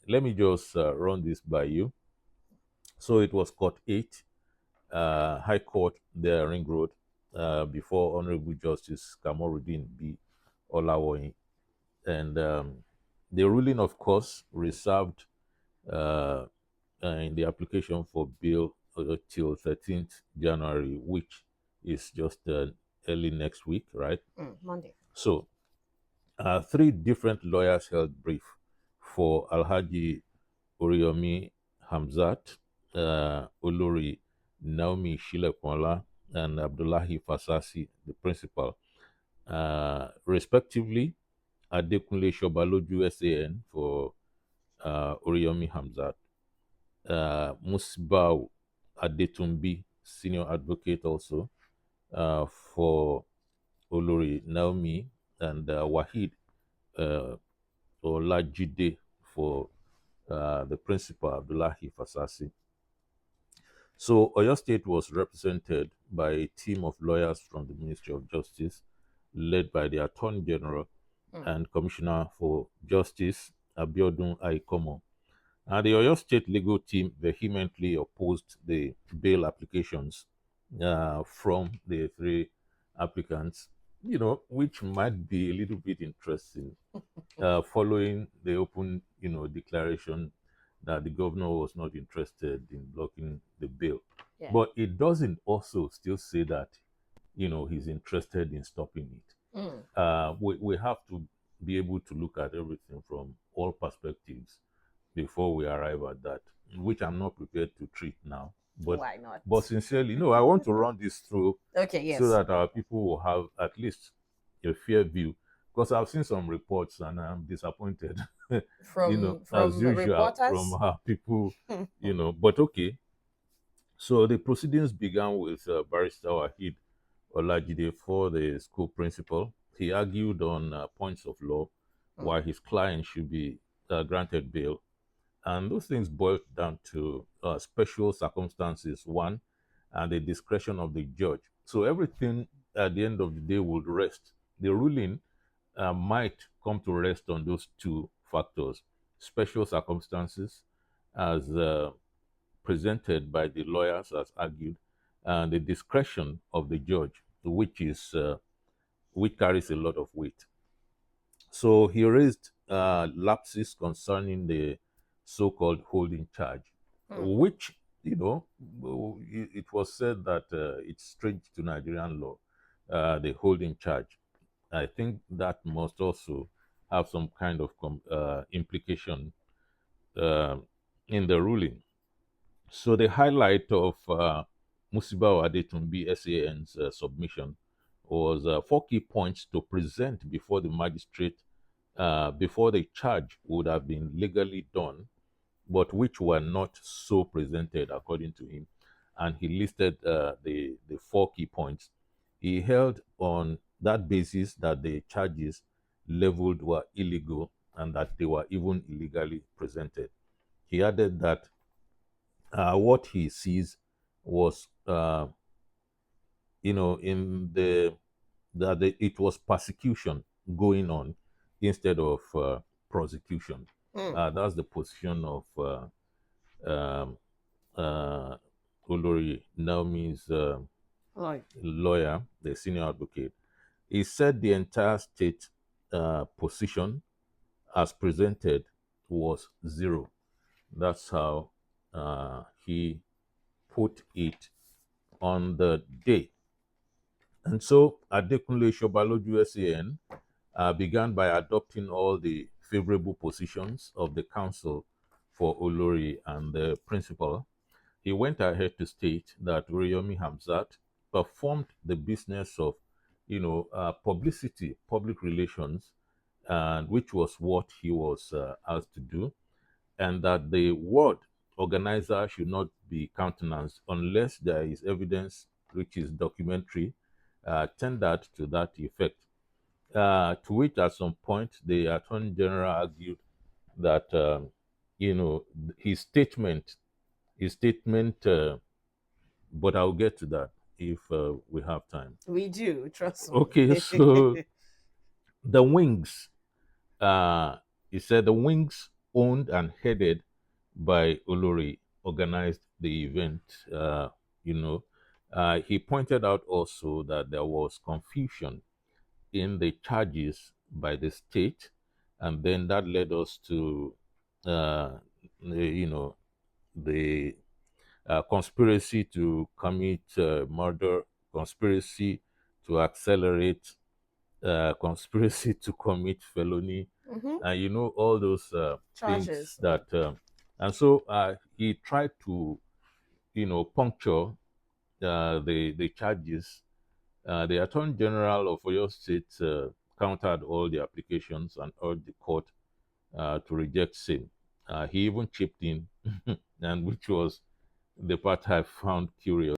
let me just run this by you. So it was Court 8, High Court, there, Ring Road, before Honorable Justice Kamoruddin B. Olawoyin. And the ruling, of course, reserved uh, in the application for bail till 13th January, which is just early next week, right? Monday. So, three different lawyers held brief for Alhaji Oriyomi Hamzat, Olori Naomi Shilekwala, and Abdullahi Fasasi, the principal, respectively. Adekunle Shobaloju SAN for Oriyomi Hamzat, Musbau Adetumbi, senior advocate also, for Olori Naomi, and Wahid uh, Olajide for the principal, Abdullahi Fasasi. So Oyo State was represented by a team of lawyers from the Ministry of Justice, led by the Attorney General and Commissioner for Justice, Abiodun Aikomo. And the Oyo State legal team vehemently opposed the bail applications from the three applicants, which might be a little bit interesting following the open, declaration that the governor was not interested in blocking the bill. Yeah. But it doesn't also still say that, he's interested in stopping it. We have to be able to look at everything from all perspectives before we arrive at that, which I'm not prepared to treat now. But Why not? But sincerely, no, I want to run this through Okay, yes. so that our people will have at least a fair view. Because I've seen some reports and I'm disappointed, from as usual reporters? from our people, But okay, so the proceedings began with Barrister Wahid Olajide for the school principal. He argued on points of law why his client should be granted bail. And those things boiled down to special circumstances, one, and the discretion of the judge. So everything at the end of the day would rest. The ruling might come to rest on those two factors: special circumstances, as presented by the lawyers, as argued, and the discretion of the judge, which carries a lot of weight. So he raised lapses concerning the so-called holding charge, which, it was said that it's strange to Nigerian law, the holding charge. I think that must also have some kind of implication uh, in the ruling. So the highlight of Musiba Adetumbi SAN's submission was four key points to present before the magistrate before the charge would have been legally done, but which were not so presented according to him. And he listed the four key points. He held on that basis that the charges leveled were illegal and that they were even illegally presented. He added that what he sees was, in it was persecution going on instead of prosecution. That's the position of um, uh, Olori Naomi's lawyer, the senior advocate. He said the entire state position as presented was zero. That's how he put it on the day. And so Adekunle Shobaloju SAN began by adopting all the favorable positions of the counsel for Olori and the principal. He went ahead to state that Oriyomi Hamzat performed the business of, publicity, public relations, and which was what he was asked to do, and that the word organizer should not be countenanced unless there is evidence which is documentary tendered to that effect. To which, at some point, the Attorney General argued that his statement, but I'll get to that if we have time. We do, trust me. Okay, so the wings, he said the wings owned and headed by Olori, organized the event. You know, he pointed out also that there was confusion in the charges by the state, and then that led us to, you know, the conspiracy to commit murder, conspiracy to accelerate, conspiracy to commit felony, Mm-hmm. and all those things Charges. Yeah. that, and so he tried to, puncture the charges. The Attorney General of Oyo State countered all the applications and urged the court to reject same. He even chipped in, and which was the part I found curious.